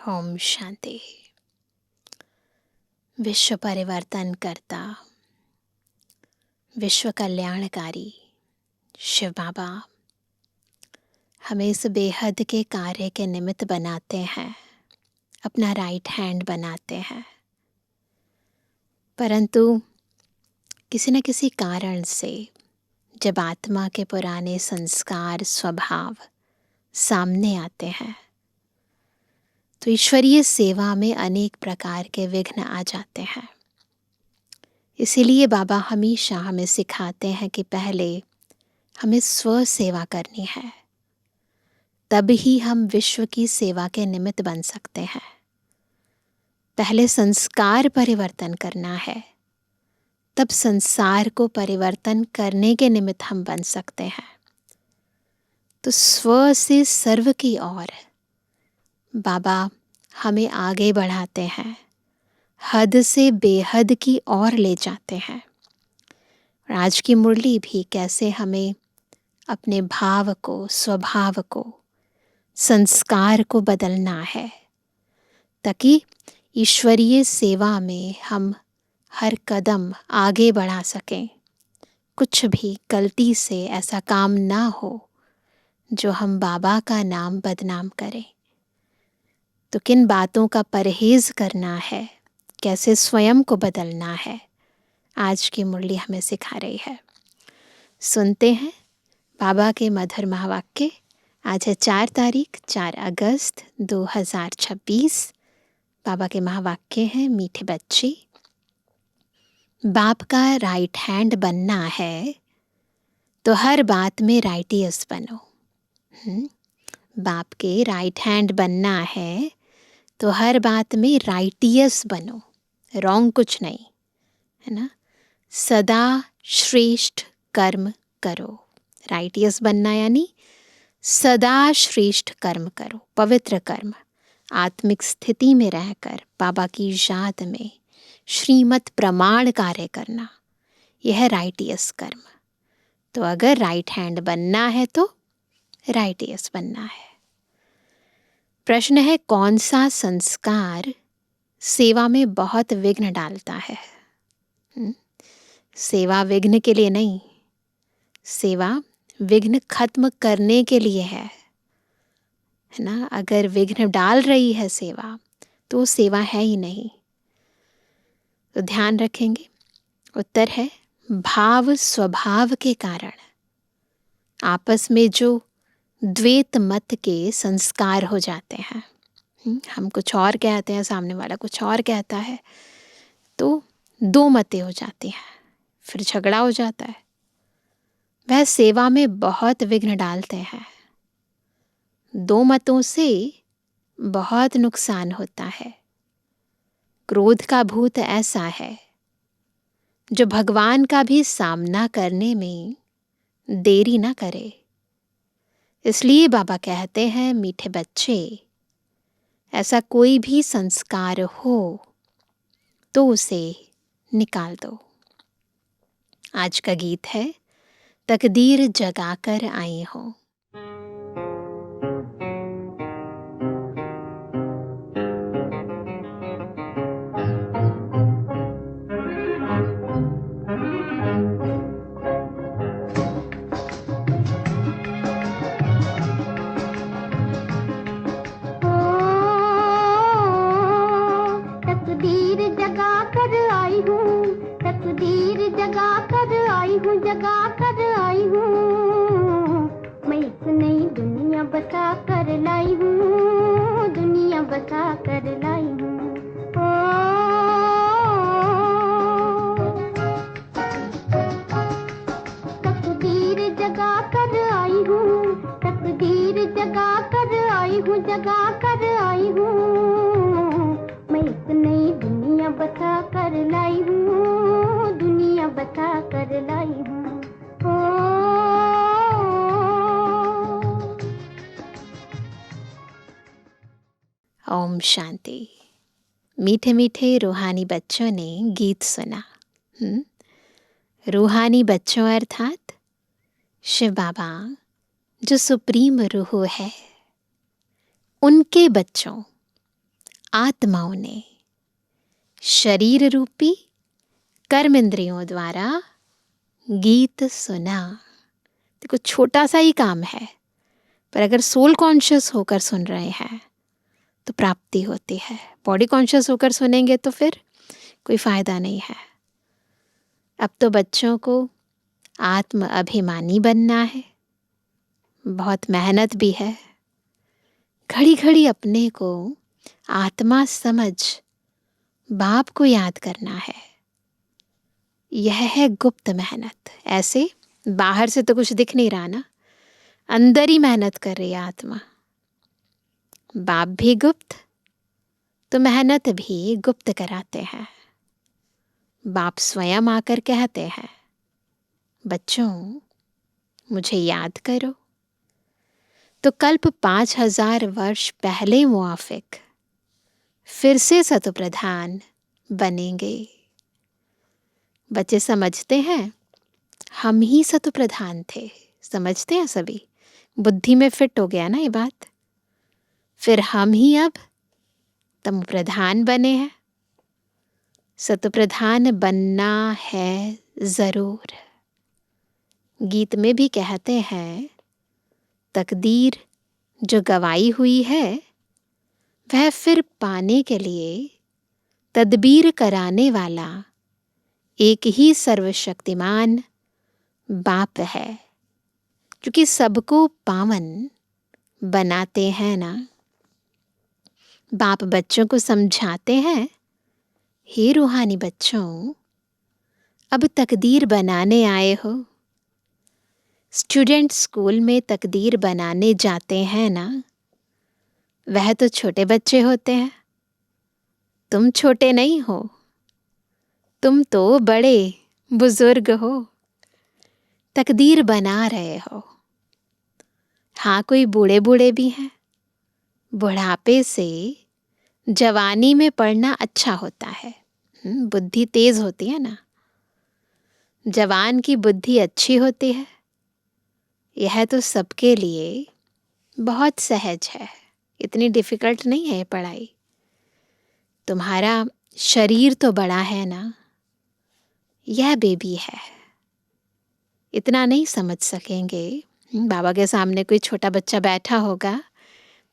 ओम शांति। विश्व परिवर्तन करता, विश्व कल्याणकारी शिव बाबा हमें इस बेहद के कार्य के निमित्त बनाते हैं, अपना राइट हैंड बनाते हैं। परंतु किसी न किसी कारण से जब आत्मा के पुराने संस्कार स्वभाव सामने आते हैं तो ईश्वरीय सेवा में अनेक प्रकार के विघ्न आ जाते हैं। इसीलिए बाबा हमेशा हमें सिखाते हैं कि पहले हमें स्व सेवा करनी है, तब ही हम विश्व की सेवा के निमित्त बन सकते हैं। पहले संस्कार परिवर्तन करना है, तब संसार को परिवर्तन करने के निमित्त हम बन सकते हैं। तो स्व से सर्व की ओर बाबा हमें आगे बढ़ाते हैं, हद से बेहद की ओर ले जाते हैं। और आज की मुरली भी कैसे हमें अपने भाव को, स्वभाव को, संस्कार को बदलना है, ताकि ईश्वरीय सेवा में हम हर कदम आगे बढ़ा सकें। कुछ भी गलती से ऐसा काम ना हो जो हम बाबा का नाम बदनाम करें। तो किन बातों का परहेज करना है, कैसे स्वयं को बदलना है, आज की मुरली हमें सिखा रही है। सुनते हैं बाबा के मधुर महावाक्य। आज है 4 अगस्त 2026। बाबा के महावाक्य हैं, मीठे बच्चे, बाप का राइट हैंड बनना है तो हर बात में राइटियस बनो। बाप के राइट हैंड बनना है तो हर बात में राइटियस बनो, रॉन्ग कुछ नहीं, है ना। सदा श्रेष्ठ कर्म करो। राइटियस बनना यानी सदा श्रेष्ठ कर्म करो, पवित्र कर्म, आत्मिक स्थिति में रहकर बाबा की याद में श्रीमत प्रमाण कार्य करना, यह है राइटियस कर्म। तो अगर राइट हैंड बनना है तो राइटियस बनना है। प्रश्न है, कौन सा संस्कार सेवा में बहुत विघ्न डालता है? सेवा विघ्न के लिए नहीं, सेवा विघ्न खत्म करने के लिए है ना। अगर विघ्न डाल रही है सेवा तो सेवा है ही नहीं। तो ध्यान रखेंगे। उत्तर है, भाव स्वभाव के कारण आपस में जो द्वैत मत के संस्कार हो जाते हैं। हम कुछ और कहते हैं, सामने वाला कुछ और कहता है, तो दो मतें हो जाती हैं, फिर झगड़ा हो जाता है। वह सेवा में बहुत विघ्न डालते हैं। दो मतों से बहुत नुकसान होता है। क्रोध का भूत ऐसा है जो भगवान का भी सामना करने में देरी ना करे। इसलिए बाबा कहते हैं, मीठे बच्चे, ऐसा कोई भी संस्कार हो तो उसे निकाल दो। आज का गीत है, तकदीर जगाकर आई हो। जगा कर आई हूँ, मैं एक नई दुनिया बसा कर लाई हूँ, दुनिया बसा कर लाई हूँ। तकदीर जगा कर आई हूँ, तकदीर जगा कर आई हूँ, जगा कर आई हूँ, मैं एक नई दुनिया बसा कर लाई हूँ, दुनिया बसा कर लाई हूँ। ओम शांति। मीठे मीठे रूहानी बच्चों ने गीत सुना। रूहानी बच्चों अर्थात शिव बाबा जो सुप्रीम रूह है, उनके बच्चों आत्माओं ने शरीर रूपी कर्म इंद्रियों द्वारा गीत सुना। देखो छोटा सा ही काम है, पर अगर सोल कॉन्शियस होकर सुन रहे हैं तो प्राप्ति होती है। बॉडी कॉन्शियस होकर सुनेंगे तो फिर कोई फायदा नहीं है। अब तो बच्चों को आत्म अभिमानी बनना है, बहुत मेहनत भी है। घड़ी घड़ी अपने को आत्मा समझ बाप को याद करना है। यह है गुप्त मेहनत। ऐसे बाहर से तो कुछ दिख नहीं रहा ना, अंदर ही मेहनत कर रही है आत्मा। बाप भी गुप्त तो मेहनत भी गुप्त कराते हैं। बाप स्वयं आकर कहते हैं, बच्चों मुझे याद करो। तो कल्प 5000 वर्ष पहले मुआफिक फिर से सतोप्रधान बनेंगे। बच्चे समझते हैं हम ही सतोप्रधान थे, समझते हैं सभी, बुद्धि में फिट हो गया ना ये बात। फिर हम ही अब तम प्रधान बने हैं। सतोप्रधान बनना है जरूर। गीत में भी कहते हैं, तकदीर जो गवाई हुई है वह फिर पाने के लिए तदबीर कराने वाला एक ही सर्वशक्तिमान बाप है, क्योंकि सबको पावन बनाते हैं ना। बाप बच्चों को समझाते हैं, हे रूहानी बच्चों, अब तकदीर बनाने आए हो। स्टूडेंट स्कूल में तकदीर बनाने जाते हैं ना, वह तो छोटे बच्चे होते हैं। तुम छोटे नहीं हो, तुम तो बड़े बुजुर्ग हो, तकदीर बना रहे हो। हाँ, कोई बूढ़े बूढ़े भी हैं। बुढ़ापे से जवानी में पढ़ना अच्छा होता है, बुद्धि तेज होती है ना। जवान की बुद्धि अच्छी होती है, यह तो सबके लिए बहुत सहज है, इतनी डिफिकल्ट नहीं है ये पढ़ाई। तुम्हारा शरीर तो बड़ा है ना, यह बेबी है, इतना नहीं समझ सकेंगे। बाबा के सामने कोई छोटा बच्चा बैठा होगा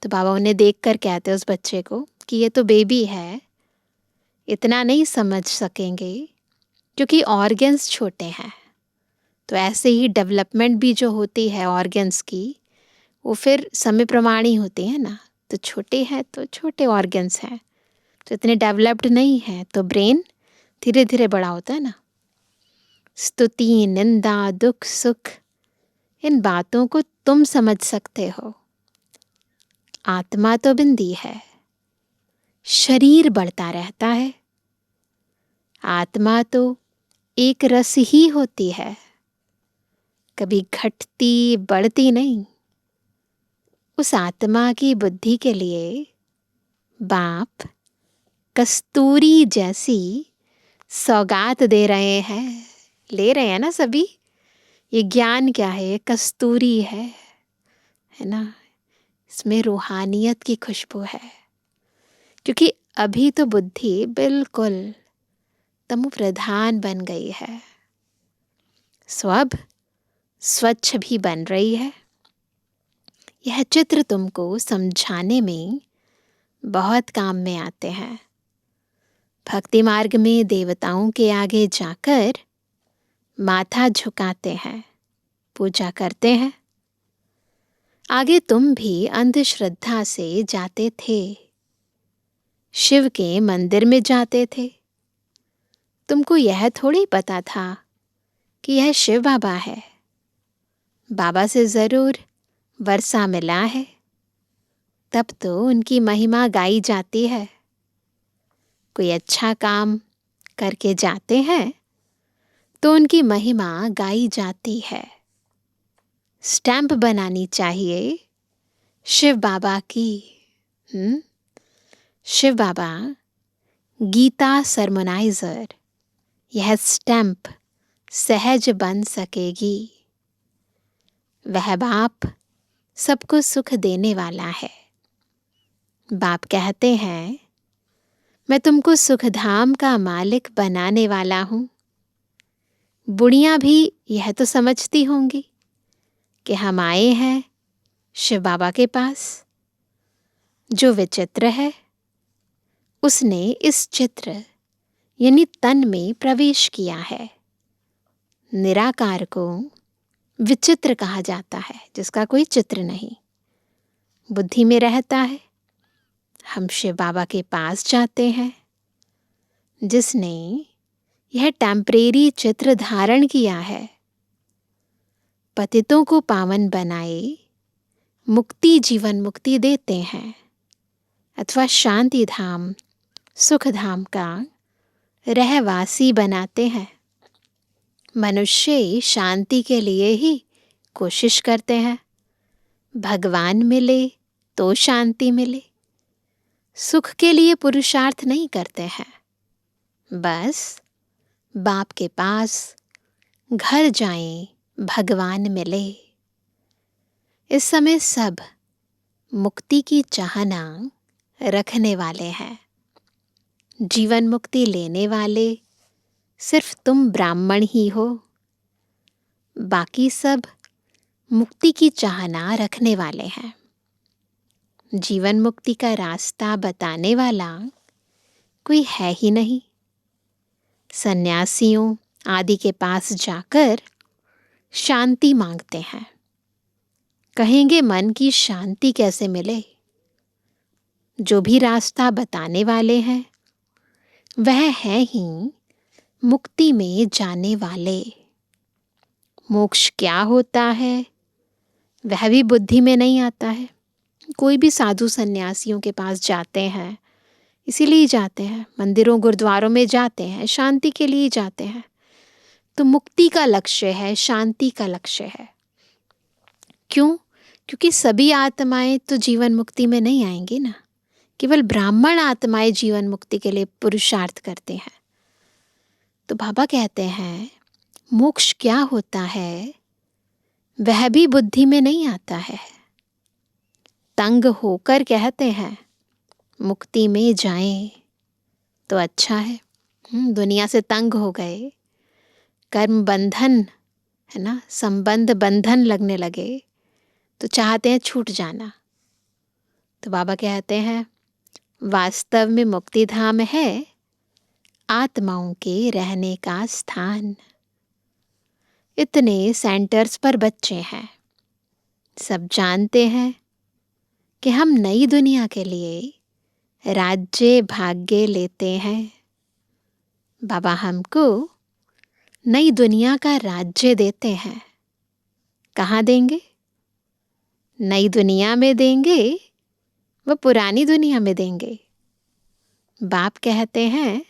तो बाबा उन्हें देखकर कहते हैं उस बच्चे को कि ये तो बेबी है, इतना नहीं समझ सकेंगे क्योंकि ऑर्गन्स छोटे हैं। तो ऐसे ही डेवलपमेंट भी जो होती है ऑर्गन्स की, वो फिर समय प्रमाणी होती है ना। तो छोटे हैं तो छोटे ऑर्गन्स हैं, तो इतने डेवलप्ड नहीं है, तो ब्रेन धीरे धीरे बड़ा होता है ना। स्तुति, निंदा, दुख, सुख, इन बातों को तुम समझ सकते हो। आत्मा तो बिंदी है, शरीर बढ़ता रहता है। आत्मा तो एक रस ही होती है, कभी घटती बढ़ती नहीं। उस आत्मा की बुद्धि के लिए बाप कस्तूरी जैसी सौगात दे रहे हैं, ले रहे हैं ना सभी। ये ज्ञान क्या है? ये कस्तूरी है ना। इसमें रूहानियत की खुशबू है, क्योंकि अभी तो बुद्धि बिल्कुल तमो प्रधान बन गई है, स्वब स्वच्छ भी बन रही है। यह चित्र तुमको समझाने में बहुत काम में आते हैं। भक्ति मार्ग में देवताओं के आगे जाकर माथा झुकाते हैं, पूजा करते हैं। आगे तुम भी अंधश्रद्धा से जाते थे, शिव के मंदिर में जाते थे। तुमको यह थोड़ी पता था कि यह शिव बाबा है। बाबा से जरूर वर्षा मिला है, तब तो उनकी महिमा गाई जाती है। कोई अच्छा काम करके जाते हैं तो उनकी महिमा गाई जाती है। स्टैंप बनानी चाहिए शिव बाबा की। शिव बाबा गीता सरमोनाइजर, यह स्टैंप सहज बन सकेगी। वह बाप सबको सुख देने वाला है। बाप कहते हैं, मैं तुमको सुखधाम का मालिक बनाने वाला हूँ। बुढ़ियाँ भी यह तो समझती होंगी कि हम आए हैं शिव बाबा के पास। जो विचित्र है उसने इस चित्र यानी तन में प्रवेश किया है। निराकार को विचित्र कहा जाता है, जिसका कोई चित्र नहीं, बुद्धि में रहता है। हम शिव बाबा के पास जाते हैं जिसने यह टेम्परेरी चित्र धारण किया है। पतितों को पावन बनाए मुक्ति जीवन मुक्ति देते हैं अथवा शांति धाम सुख धाम का रहवासी बनाते हैं। मनुष्य शांति के लिए ही कोशिश करते हैं। भगवान मिले तो शांति मिले, सुख के लिए पुरुषार्थ नहीं करते हैं। बस बाप के पास घर जाएं, भगवान मिले। इस समय सब मुक्ति की चाहना रखने वाले हैं। जीवन मुक्ति लेने वाले सिर्फ तुम ब्राह्मण ही हो, बाकी सब मुक्ति की चाहना रखने वाले हैं। जीवन मुक्ति का रास्ता बताने वाला कोई है ही नहीं। सन्यासियों आदि के पास जाकर शांति मांगते हैं। कहेंगे मन की शांति कैसे मिले? जो भी रास्ता बताने वाले हैं वह है ही मुक्ति में जाने वाले। मोक्ष क्या होता है वह भी बुद्धि में नहीं आता है। कोई भी साधु सन्यासियों के पास जाते हैं, इसीलिए जाते हैं। मंदिरों गुरुद्वारों में जाते हैं, शांति के लिए जाते हैं। तो मुक्ति का लक्ष्य है, शांति का लक्ष्य है। क्यों? क्योंकि सभी आत्माएं तो जीवन मुक्ति में नहीं आएंगी ना। केवल ब्राह्मण आत्माएं जीवन मुक्ति के लिए पुरुषार्थ करते हैं। तो बाबा कहते हैं मोक्ष क्या होता है वह भी बुद्धि में नहीं आता है। तंग होकर कहते हैं मुक्ति में जाएं तो अच्छा है। दुनिया से तंग हो गए, कर्म बंधन है ना, संबंध बंधन लगने लगे तो चाहते हैं छूट जाना। तो बाबा कहते हैं वास्तव में मुक्ति धाम है आत्माओं के रहने का स्थान। इतने सेंटर्स पर बच्चे हैं, सब जानते हैं कि हम नई दुनिया के लिए राज्य भाग्य लेते हैं। बाबा हमको नई दुनिया का राज्य देते हैं। कहाँ देंगे? नई दुनिया में देंगे व पुरानी दुनिया में देंगे। बाप कहते हैं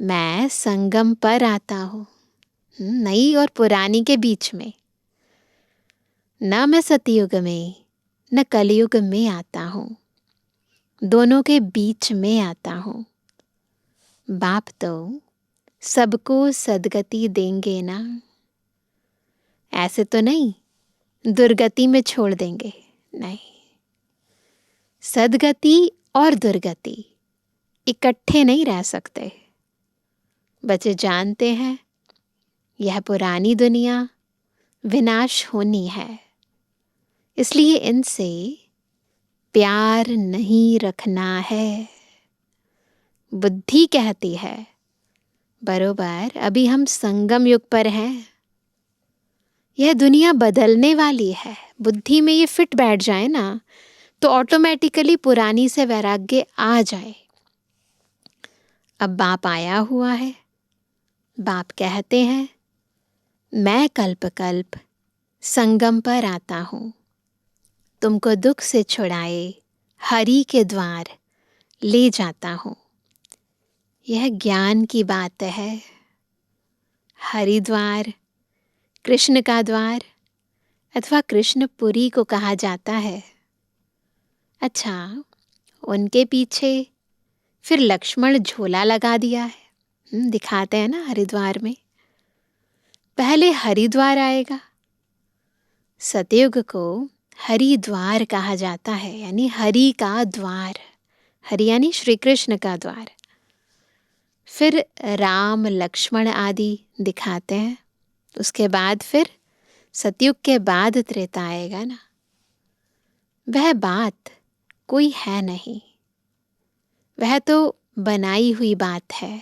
मैं संगम पर आता हूँ, नई और पुरानी के बीच में। न मैं सतयुग में न कलयुग में आता हूँ, दोनों के बीच में आता हूँ। बाप तो सबको सदगति देंगे ना, ऐसे तो नहीं दुर्गति में छोड़ देंगे, नहीं। सदगति और दुर्गति इकट्ठे नहीं रह सकते। बच्चे जानते हैं यह पुरानी दुनिया विनाश होनी है, इसलिए इनसे प्यार नहीं रखना है। बुद्धि कहती है बरोबर अभी हम संगम युग पर हैं, यह दुनिया बदलने वाली है। बुद्धि में ये फिट बैठ जाए ना तो ऑटोमेटिकली पुरानी से वैराग्य आ जाए। अब बाप आया हुआ है। बाप कहते हैं मैं कल्प कल्प संगम पर आता हूँ, तुमको दुख से छुड़ाए हरि के द्वार ले जाता हूँ। यह ज्ञान की बात है। हरिद्वार कृष्ण का द्वार अथवा कृष्णपुरी को कहा जाता है। अच्छा, उनके पीछे फिर लक्ष्मण झोला लगा दिया है। दिखाते हैं ना हरिद्वार में। पहले हरिद्वार आएगा। सतयुग को हरिद्वार कहा जाता है, यानी हरि का द्वार। हरि यानी श्री कृष्ण का द्वार। फिर राम लक्ष्मण आदि दिखाते हैं। उसके बाद फिर सतयुग के बाद त्रेता आएगा ना। वह बात कोई है नहीं, वह तो बनाई हुई बात है।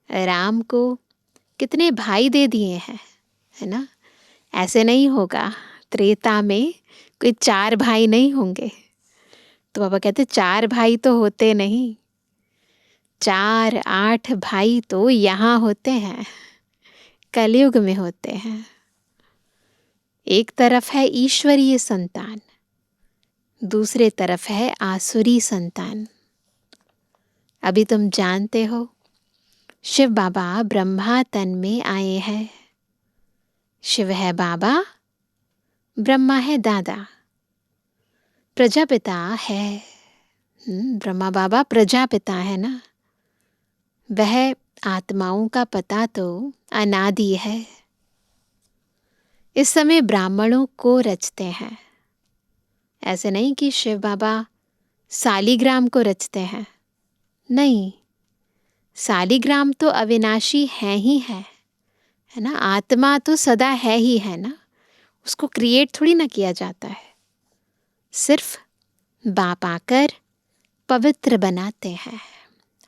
राम को कितने भाई दे दिए हैं, है ना। ऐसे नहीं होगा, त्रेता में कोई 4 भाई नहीं होंगे। तो पापा कहते 4 भाई तो होते नहीं, 4 8 भाई तो यहाँ होते हैं, कलयुग में होते हैं। एक तरफ है ईश्वरीय संतान, दूसरे तरफ है आसुरी संतान। अभी तुम जानते हो, शिव बाबा ब्रह्मा तन में आए हैं। शिव है बाबा, ब्रह्मा है दादा, प्रजापिता है। ब्रह्मा बाबा प्रजापिता है ना। वह आत्माओं का पता तो अनादि है। इस समय ब्राह्मणों को रचते हैं। ऐसे नहीं कि शिव बाबा सालिग्राम को रचते हैं, नहीं। सालिग्राम तो अविनाशी है ही है ना। आत्मा तो सदा है ही है ना, उसको क्रिएट थोड़ी ना किया जाता है। सिर्फ बाप आकर पवित्र बनाते हैं।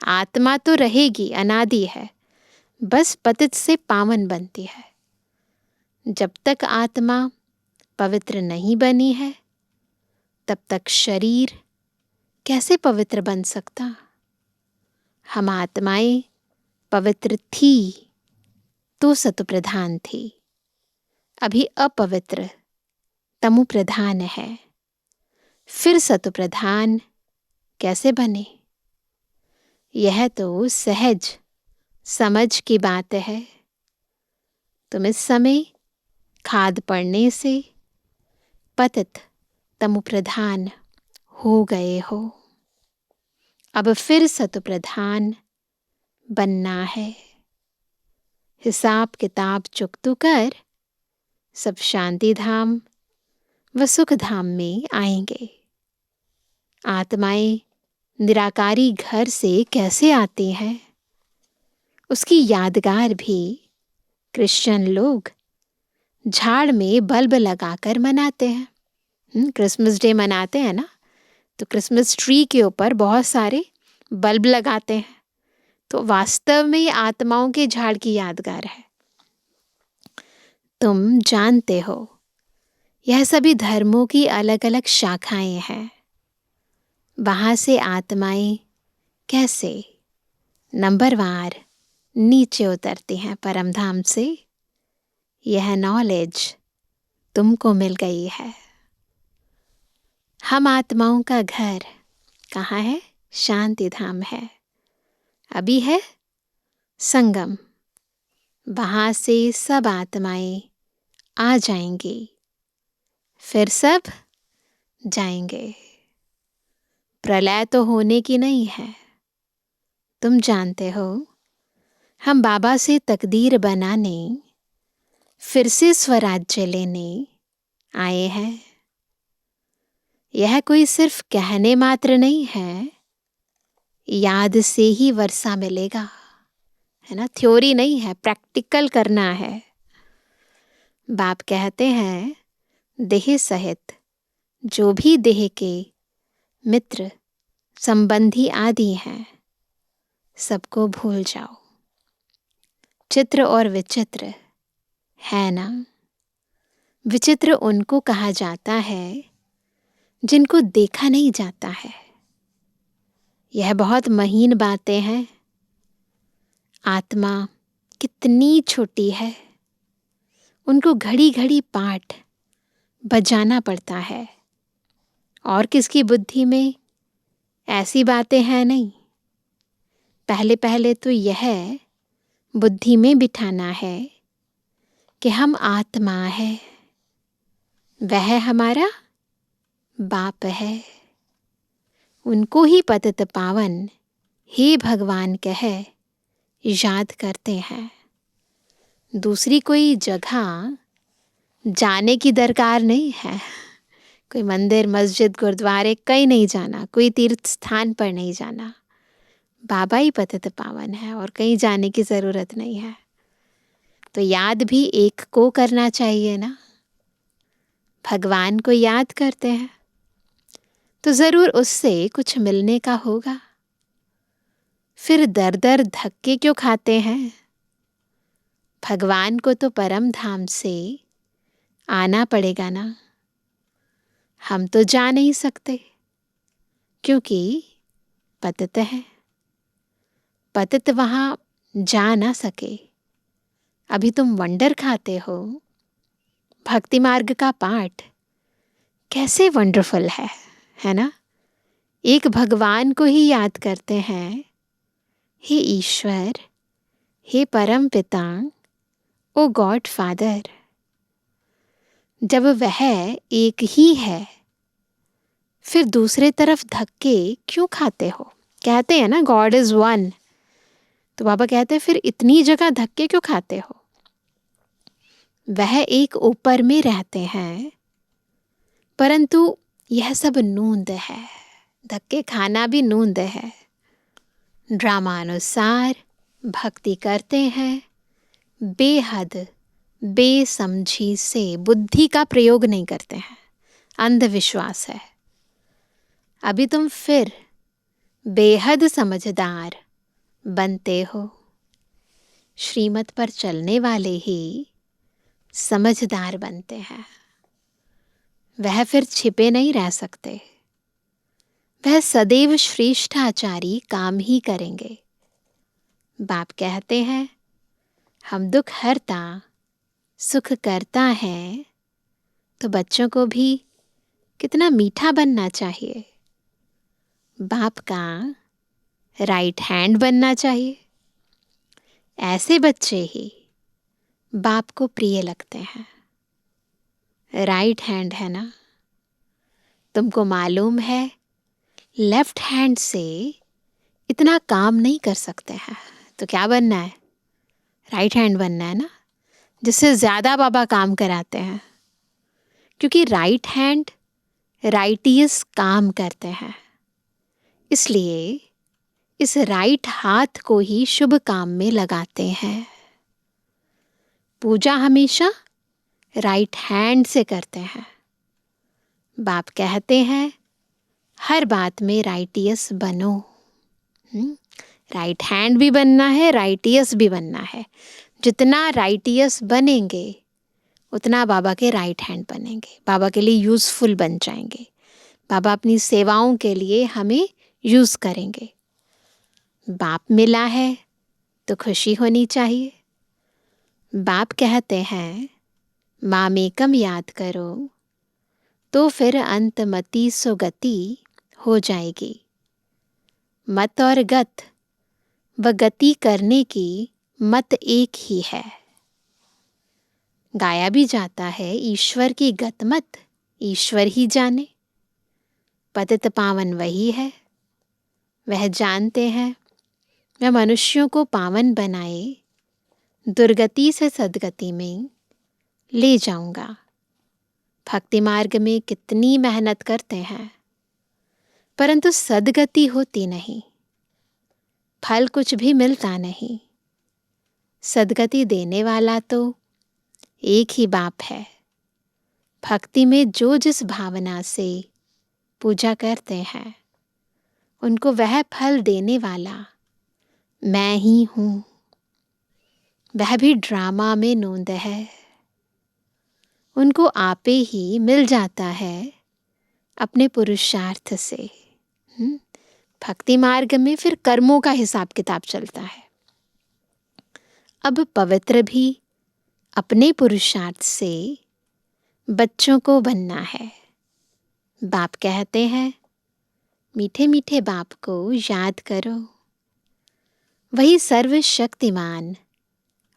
आत्मा तो रहेगी, अनादि है, बस पतित से पावन बनती है। जब तक आत्मा पवित्र नहीं बनी है, तब तक शरीर कैसे पवित्र बन सकता। हम आत्माएं पवित्र थी तो सत्व प्रधान थी, अभी अपवित्र तमु प्रधान है। फिर सत्व प्रधान कैसे बने? यह तो सहज समझ की बात है। तुम इस समय खाद पड़ने से पतित तमु प्रधान हो गए हो। अब फिर सत्व प्रधान बनना है। हिसाब किताब चुकतू कर सब शांति धाम व सुख धाम में आएंगे। आत्माएं निराकारी घर से कैसे आती हैं, उसकी यादगार भी क्रिश्चियन लोग झाड़ में बल्ब लगाकर मनाते हैं। क्रिसमस डे मनाते हैं ना, तो क्रिसमस ट्री के ऊपर बहुत सारे बल्ब लगाते हैं। तो वास्तव में ये आत्माओं के झाड़ की यादगार है। तुम जानते हो, यह सभी धर्मों की अलग अलग शाखाएं हैं। वहां से आत्माएं कैसे नंबरवार नीचे उतरती हैं परमधाम से। यह नॉलेज तुमको मिल गई है। हम आत्माओं का घर कहाँ है? शांति धाम है। अभी है संगम, वहां से सब आत्माएं आ जाएंगी, फिर सब जाएंगे। प्रलय तो होने की नहीं है। तुम जानते हो, हम बाबा से तकदीर बनाने, फिर से स्वराज्य लेने आए हैं। यह कोई सिर्फ कहने मात्र नहीं है, याद से ही वर्षा मिलेगा, है ना। थ्योरी नहीं है, प्रैक्टिकल करना है। बाप कहते हैं, देह सहित जो भी देह के मित्र संबंधी आदि हैं, सबको भूल जाओ। चित्र और विचित्र है ना। विचित्र उनको कहा जाता है जिनको देखा नहीं जाता है। यह बहुत महीन बातें हैं। आत्मा कितनी छोटी है, उनको घड़ी घड़ी पाठ बजाना पड़ता है। और किसकी बुद्धि में ऐसी बातें हैं नहीं। पहले पहले तो यह बुद्धि में बिठाना है कि हम आत्मा है, वह हमारा बाप है। उनको ही पतित पावन हे भगवान कह याद करते हैं। दूसरी कोई जगह जाने की दरकार नहीं है। कोई मंदिर मस्जिद गुरुद्वारे कहीं नहीं जाना, कोई तीर्थ स्थान पर नहीं जाना। बाबा ही पतित पावन है और कहीं जाने की ज़रूरत नहीं है। तो याद भी एक को करना चाहिए ना। भगवान को याद करते हैं तो ज़रूर उससे कुछ मिलने का होगा। फिर दर दर धक्के क्यों खाते हैं? भगवान को तो परम धाम से आना पड़ेगा ना। हम तो जा नहीं सकते क्योंकि पतित है। पतित वहां जा ना सके। अभी तुम वंडर खाते हो। भक्ति मार्ग का पाठ कैसे वंडरफुल है ना। एक भगवान को ही याद करते हैं, हे ईश्वर, हे परम पिता, ओ गॉड फादर। जब वह एक ही है फिर दूसरे तरफ धक्के क्यों खाते हो? कहते हैं ना गॉड इज वन, तो बाबा कहते हैं फिर इतनी जगह धक्के क्यों खाते हो? वह एक ऊपर में रहते हैं, परंतु यह सब नूंद है। धक्के खाना भी नूंद है। ड्रामानुसार भक्ति करते हैं, बेहद बेसमझी से बुद्धि का प्रयोग नहीं करते हैं। अंधविश्वास है। अभी तुम फिर बेहद समझदार बनते हो। श्रीमत पर चलने वाले ही समझदार बनते हैं। वह फिर छिपे नहीं रह सकते। वह सदैव श्रेष्ठाचारी काम ही करेंगे। बाप कहते हैं हम दुख हरता सुख करता है, तो बच्चों को भी कितना मीठा बनना चाहिए। बाप का राइट हैंड बनना चाहिए। ऐसे बच्चे ही बाप को प्रिय लगते हैं। राइट हैंड है ना। तुमको मालूम है लेफ्ट हैंड से इतना काम नहीं कर सकते हैं, तो क्या बनना है? राइट हैंड बनना है ना, जिससे ज़्यादा बाबा काम कराते हैं। क्योंकि राइट हैंड राइटियस काम करते हैं। इसलिए इस राइट हाथ को ही शुभ काम में लगाते हैं। पूजा हमेशा राइट हैंड से करते हैं। बाप कहते हैं हर बात में राइटियस बनो। राइट हैंड भी बनना है, राइटियस भी बनना है। जितना राइटियस बनेंगे उतना बाबा के राइट हैंड बनेंगे, बाबा के लिए यूज़फुल बन जाएंगे। बाबा अपनी सेवाओं के लिए हमें यूज़ करेंगे। बाप मिला है तो खुशी होनी चाहिए। बाप कहते हैं मामेकम याद करो तो फिर अंतमति सुगति हो जाएगी। मत और गत व गति करने की मत एक ही है। गाया भी जाता है ईश्वर की गत मत ईश्वर ही जाने। पतित पावन वही है। वह जानते हैं मैं मनुष्यों को पावन बनाए दुर्गति से सदगति में ले जाऊंगा। भक्ति मार्ग में कितनी मेहनत करते हैं, परंतु सदगति होती नहीं। फल कुछ भी मिलता नहीं। सदगति देने वाला तो एक ही बाप है। भक्ति में जो जिस भावना से पूजा करते हैं उनको वह फल देने वाला मैं ही हूँ। वह भी ड्रामा में नूंद है। उनको आपे ही मिल जाता है अपने पुरुषार्थ से। भक्ति मार्ग में फिर कर्मों का हिसाब किताब चलता है। अब पवित्र भी अपने पुरुषार्थ से बच्चों को बनना है। बाप कहते हैं मीठे मीठे बाप को याद करो। वही सर्वशक्तिमान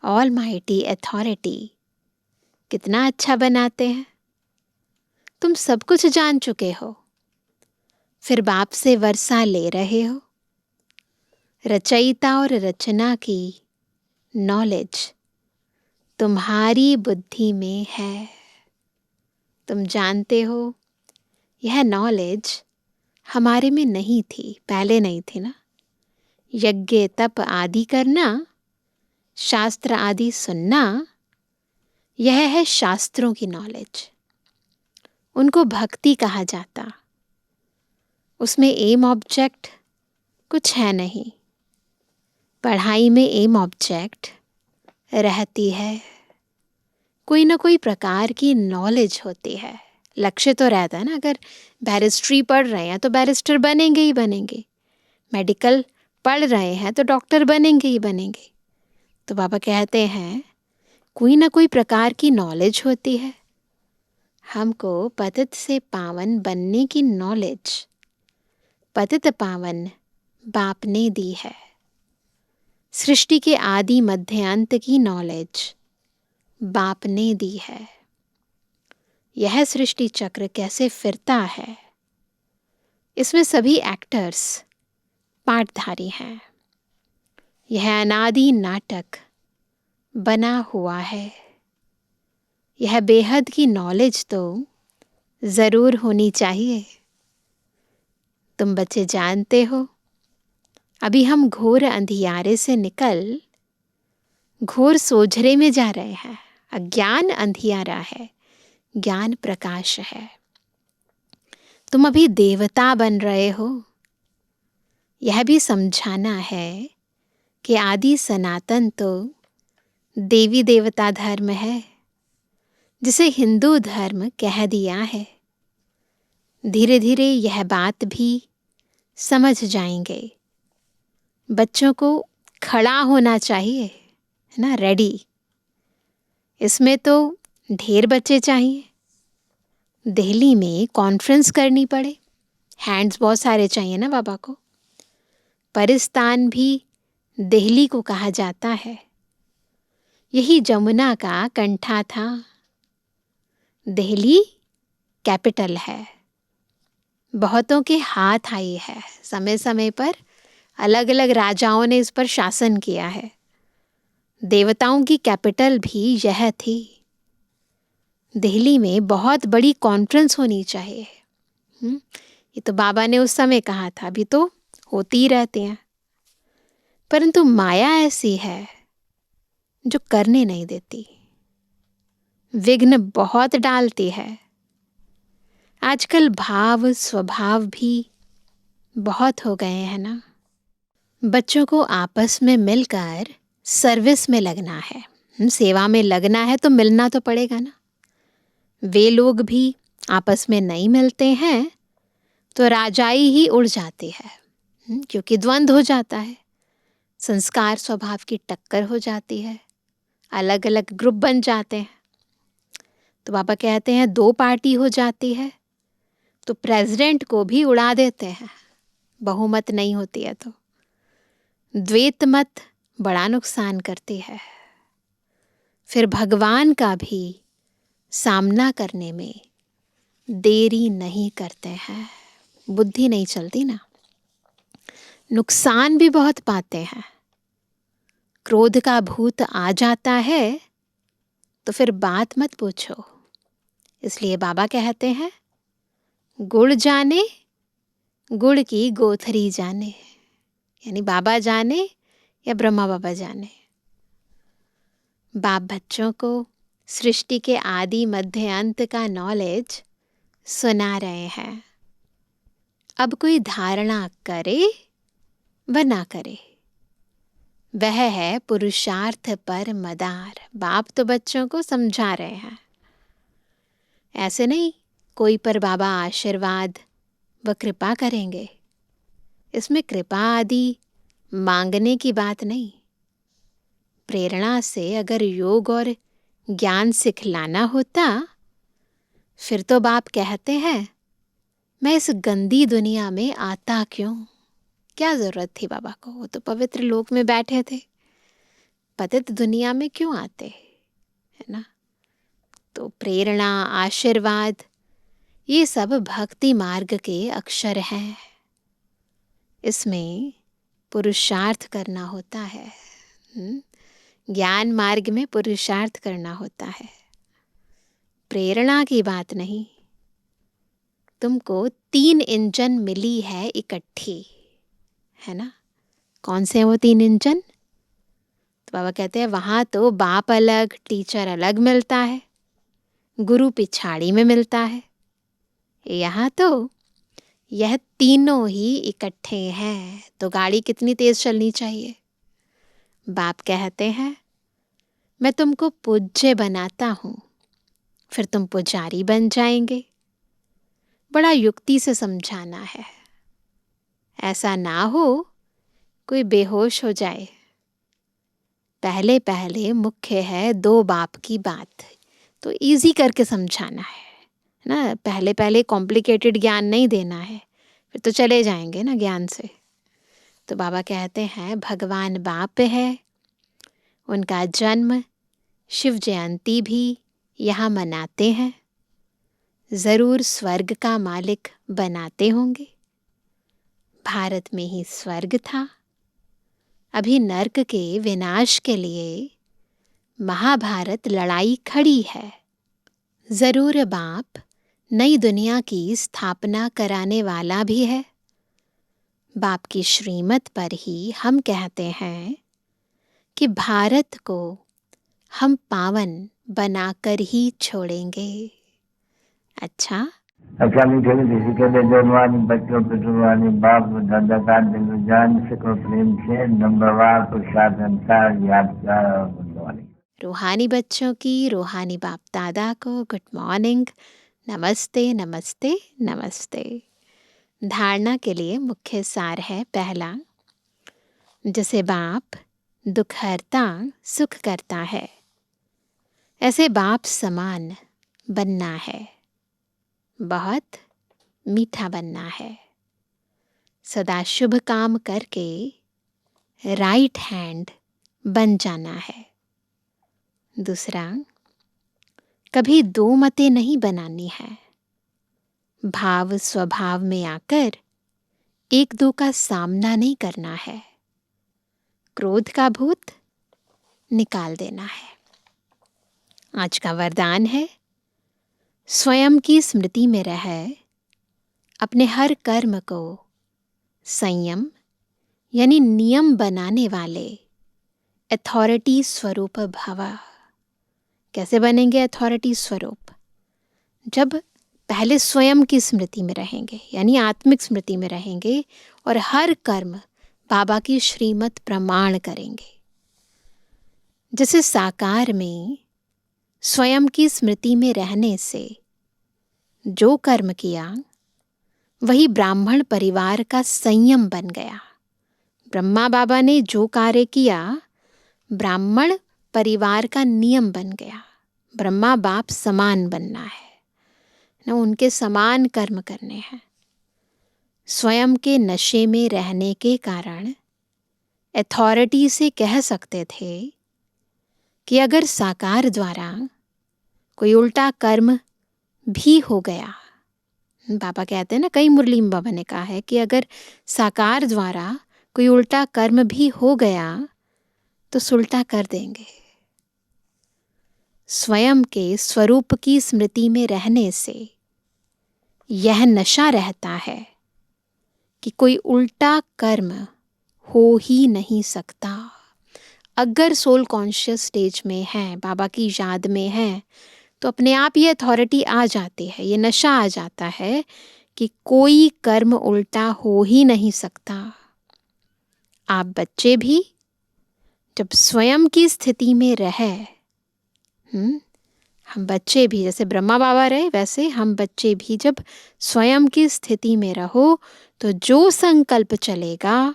ऑल माइटी अथॉरिटी कितना अच्छा बनाते हैं। तुम सब कुछ जान चुके हो, फिर बाप से वर्षा ले रहे हो। रचयिता और रचना की नॉलेज तुम्हारी बुद्धि में है। तुम जानते हो यह नॉलेज हमारे में नहीं थी, पहले नहीं थी ना। यज्ञ तप आदि करना, शास्त्र आदि सुनना, यह है शास्त्रों की नॉलेज। उनको भक्ति कहा जाता। उसमें एम ऑब्जेक्ट कुछ है नहीं। पढ़ाई में एम ऑब्जेक्ट रहती है, कोई ना कोई प्रकार की नॉलेज होती है। लक्ष्य तो रहता है ना, अगर बैरिस्ट्री पढ़ रहे हैं तो बैरिस्टर बनेंगे ही बनेंगे, मेडिकल पढ़ रहे हैं तो डॉक्टर बनेंगे ही बनेंगे। तो बाबा कहते हैं कोई ना कोई प्रकार की नॉलेज होती है। हमको पतित से पावन बनने की नॉलेज पतित पावन बाप ने दी है। सृष्टि के आदि मध्य अंत की नॉलेज बाप ने दी है। यह सृष्टि चक्र कैसे फिरता है, इसमें सभी एक्टर्स पाठधारी हैं। यह अनादि नाटक बना हुआ है। यह बेहद की नॉलेज तो जरूर होनी चाहिए। तुम बच्चे जानते हो, अभी हम घोर अंधियारे से निकल घोर सोझरे में जा रहे हैं। अज्ञान अंधियारा है, ज्ञान प्रकाश है। तुम अभी देवता बन रहे हो। यह भी समझाना है कि आदि सनातन तो देवी देवता धर्म है, जिसे हिंदू धर्म कह दिया है। धीरे धीरे यह बात भी समझ जाएंगे। बच्चों को खड़ा होना चाहिए, है ना, रेडी। इसमें तो ढेर बच्चे चाहिए। दिल्ली में कॉन्फ्रेंस करनी पड़े, हैंड्स बहुत सारे चाहिए ना बाबा को। परिस्तान भी दिल्ली को कहा जाता है। यही जमुना का कंठा था। दिल्ली कैपिटल है। बहुतों के हाथ आई है। समय समय पर अलग अलग राजाओं ने इस पर शासन किया है। देवताओं की कैपिटल भी यह थी। दिल्ली में बहुत बड़ी कॉन्फ्रेंस होनी चाहिए। ये तो बाबा ने उस समय कहा था, अभी तो होती ही रहते हैं। परंतु माया ऐसी है जो करने नहीं देती, विघ्न बहुत डालती है। आजकल भाव स्वभाव भी बहुत हो गए हैं ना। बच्चों को आपस में मिलकर सर्विस में लगना है, सेवा में लगना है, तो मिलना तो पड़ेगा ना। वे लोग भी आपस में नहीं मिलते हैं तो राजाई ही उड़ जाती है, क्योंकि द्वंद्व हो जाता है, संस्कार स्वभाव की टक्कर हो जाती है, अलग अलग ग्रुप बन जाते हैं। तो बाबा कहते हैं दो पार्टी हो जाती है तो प्रेसिडेंट को भी उड़ा देते हैं, बहुमत नहीं होती है तो। द्वैत मत बड़ा नुकसान करती है। फिर भगवान का भी सामना करने में देरी नहीं करते हैं, बुद्धि नहीं चलती ना, नुकसान भी बहुत पाते हैं। क्रोध का भूत आ जाता है तो फिर बात मत पूछो। इसलिए बाबा कहते हैं गुड़ जाने गुड़ की गोथरी जाने, यानी बाबा जाने या ब्रह्मा बाबा जाने। बाप बच्चों को सृष्टि के आदि मध्य अंत का नॉलेज सुना रहे हैं। अब कोई धारणा करे व ना करे, वह है पुरुषार्थ पर मदार। बाप तो बच्चों को समझा रहे हैं। ऐसे नहीं कोई पर बाबा आशीर्वाद व कृपा करेंगे। इसमें कृपा आदि मांगने की बात नहीं। प्रेरणा से अगर योग और ज्ञान सिखलाना होता फिर तो बाप कहते हैं मैं इस गंदी दुनिया में आता क्यों। क्या जरूरत थी बाबा को, वो तो पवित्र लोक में बैठे थे, पतित दुनिया में क्यों आते, है ना। तो प्रेरणा आशीर्वाद ये सब भक्ति मार्ग के अक्षर हैं। इसमें पुरुषार्थ करना होता है। ज्ञान मार्ग में पुरुषार्थ करना होता है, प्रेरणा की बात नहीं। तुमको 3 इंजन मिली है इकट्ठी, है ना। कौन से हैं वो 3 इंजन? तो बाबा कहते हैं वहाँ तो बाप अलग टीचर अलग मिलता है, गुरु पिछाड़ी में मिलता है। यहाँ तो यह तीनों ही इकट्ठे हैं, तो गाड़ी कितनी तेज चलनी चाहिए। बाप कहते हैं मैं तुमको पूज्य बनाता हूँ, फिर तुम पुजारी बन जाएंगे। बड़ा युक्ति से समझाना है, ऐसा ना हो कोई बेहोश हो जाए। पहले पहले मुख्य है 2 बाप की बात, तो इजी करके समझाना है ना। पहले पहले कॉम्प्लिकेटेड ज्ञान नहीं देना है, फिर तो चले जाएंगे ना ज्ञान से। तो बाबा कहते हैं भगवान बाप है, उनका जन्म शिव जयंती भी यहाँ मनाते हैं। ज़रूर स्वर्ग का मालिक बनाते होंगे। भारत में ही स्वर्ग था, अभी नर्क के विनाश के लिए महाभारत लड़ाई खड़ी है। ज़रूर बाप नई दुनिया की स्थापना कराने वाला भी है। बाप की श्रीमत पर ही हम कहते हैं कि भारत को हम पावन बनाकर ही छोड़ेंगे। अच्छा, मीठे किसी के लिए जवानी बच्चों पे जुबानी बाप दादा का दिल जान सको प्रेम से नंबरवार प्रसाद संसार यादगार और गुणवानी। रूहानी बच्चों की रूहानी बाप दादा को गुड मॉर्निंग, नमस्ते नमस्ते नमस्ते। धारणा के लिए मुख्य सार है पहला, जैसे बाप दुख हरता सुख करता है, ऐसे बाप समान बनना है। बहुत मीठा बनना है, सदा शुभ काम करके राइट हैंड बन जाना है। दूसरा, कभी 2 मतें नहीं बनानी है। भाव स्वभाव में आकर 1-2 का सामना नहीं करना है। क्रोध का भूत निकाल देना है। आज का वरदान है, स्वयं की स्मृति में रह अपने हर कर्म को संयम यानी नियम बनाने वाले अथॉरिटी स्वरूप भव। कैसे बनेंगे अथॉरिटी स्वरूप? जब पहले स्वयं की स्मृति में रहेंगे, यानी आत्मिक स्मृति में रहेंगे और हर कर्म बाबा की श्रीमत प्रमाण करेंगे। जैसे साकार में स्वयं की स्मृति में रहने से जो कर्म किया वही ब्राह्मण परिवार का संयम बन गया। ब्रह्मा बाबा ने जो कार्य किया ब्राह्मण परिवार का नियम बन गया। ब्रह्मा बाप समान बनना है ना, उनके समान कर्म करने हैं। स्वयं के नशे में रहने के कारण अथॉरिटी से कह सकते थे कि अगर साकार द्वारा कोई उल्टा कर्म भी हो गया, बाबा कहते हैं ना, कई मुरली में बाबा ने कहा है कि अगर साकार द्वारा कोई उल्टा कर्म भी हो गया तो सुलटा कर देंगे। स्वयं के स्वरूप की स्मृति में रहने से यह नशा रहता है कि कोई उल्टा कर्म हो ही नहीं सकता। अगर सोल कॉन्शियस स्टेज में है, बाबा की याद में है, तो अपने आप ये अथॉरिटी आ जाती है, ये नशा आ जाता है कि कोई कर्म उल्टा हो ही नहीं सकता। आप बच्चे भी जब स्वयं की स्थिति में रहे, हम बच्चे भी जैसे ब्रह्मा बाबा रहे वैसे हम बच्चे भी जब स्वयं की स्थिति में रहो तो जो संकल्प चलेगा,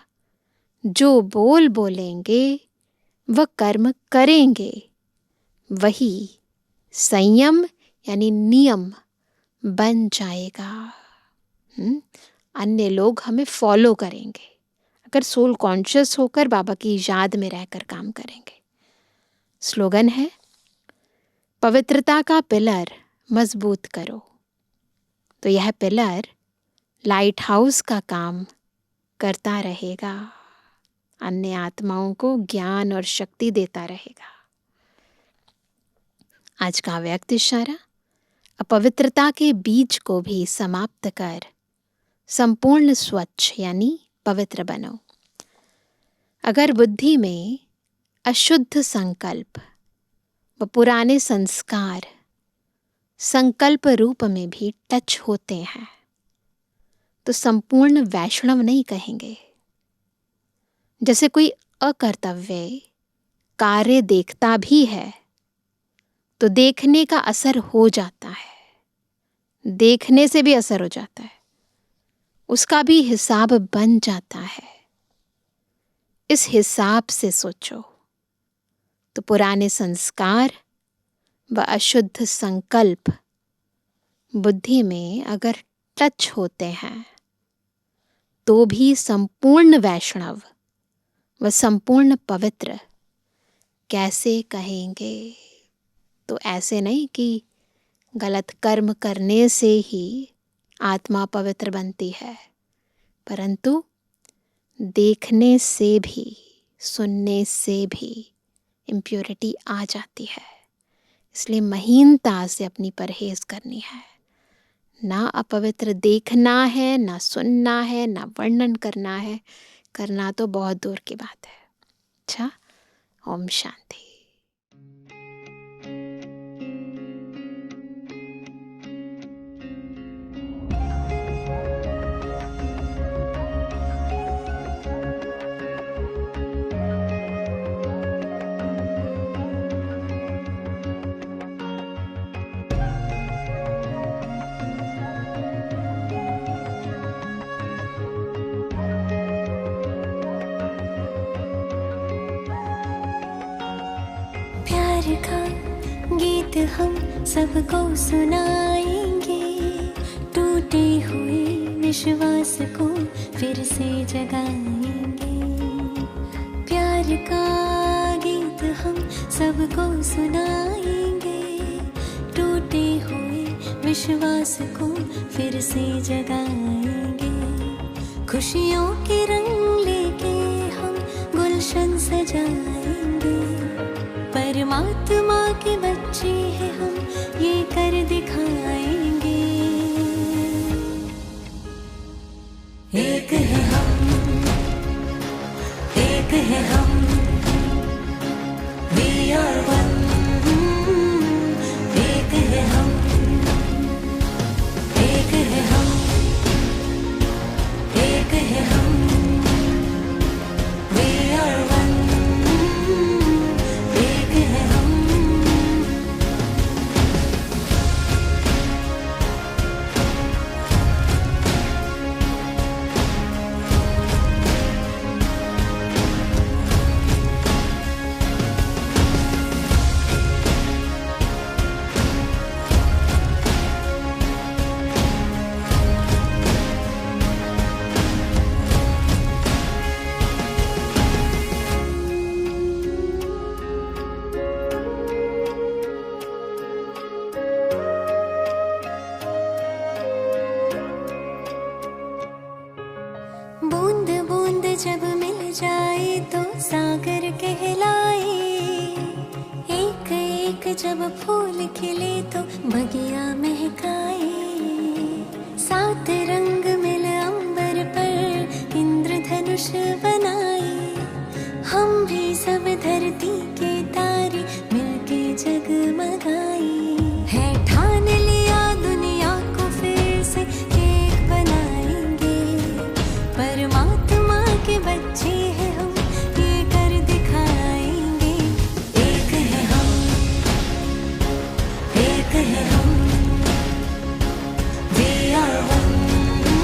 जो बोल बोलेंगे, वह कर्म करेंगे, वही संयम यानी नियम बन जाएगा। अन्य लोग हमें फॉलो करेंगे अगर सोल कॉन्शियस होकर बाबा की याद में रहकर काम करेंगे। स्लोगन है, पवित्रता का पिलर मजबूत करो। तो यह पिलर लाइट हाउस का काम करता रहेगा, अन्य आत्माओं को ज्ञान और शक्ति देता रहेगा। आज का व्यक्त इशारा, अपवित्रता के बीज को भी समाप्त कर संपूर्ण स्वच्छ यानी पवित्र बनो। अगर बुद्धि में अशुद्ध संकल्प व पुराने संस्कार संकल्प रूप में भी टच होते हैं तो संपूर्ण वैष्णव नहीं कहेंगे। जैसे कोई अकर्तव्य कार्य देखता भी है तो देखने का असर हो जाता है, देखने से भी असर हो जाता है, उसका भी हिसाब बन जाता है। इस हिसाब से सोचो तो पुराने संस्कार व अशुद्ध संकल्प बुद्धि में अगर टच होते हैं तो भी संपूर्ण वैष्णव व संपूर्ण पवित्र कैसे कहेंगे? तो ऐसे नहीं कि गलत कर्म करने से ही आत्मा पवित्र बनती है, परंतु देखने से भी सुनने से भी इम्प्योरिटी आ जाती है। इसलिए महीनता से अपनी परहेज करनी है। ना अपवित्र देखना है, ना सुनना है, ना वर्णन करना है। करना तो बहुत दूर की बात है। अच्छा, ओम शांति। प्यार का गीत हम सबको सुनाएंगे, टूटे हुए विश्वास को फिर से जगाएंगे। प्यार का गीत हम सबको सुनाएंगे, टूटे हुए विश्वास को फिर से जगाएंगे। खुशियों के रंग लेके हम गुलशन सजाएंगे। परमात्मा के बच्चे हैं हम, ये कर दिखाएंगे। एक है हम, एक है हम, we are one। एक है हम, एक है हम, एक है हम, we are one। बूंद बूंद जब मिल जाए तो सागर कहलाए। एक एक जब फूल खिले तो बगिया महकाए। सात रंग मिल अंबर पर इंद्रधनुष बनाए। हम भी सब धरती के तारे मिलके जगमगाए। है ठान लिया दुनिया को फिर से एक बनाएंगे। परमात्मा के बच्चे हैं हम, ये कर दिखाएंगे। एक है हम, एक है हम, we are one।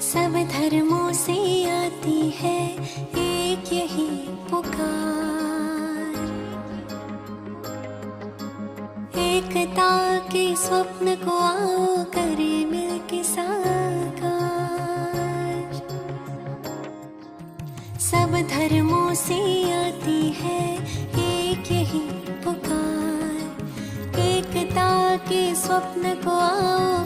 सब धर्मों से आती है एक यही पुकार, एकता के स्वप्न को आओ करे मिलके साकार। सब धर्मों से आती है एक यही पुकार, एकता के स्वप्न को आओ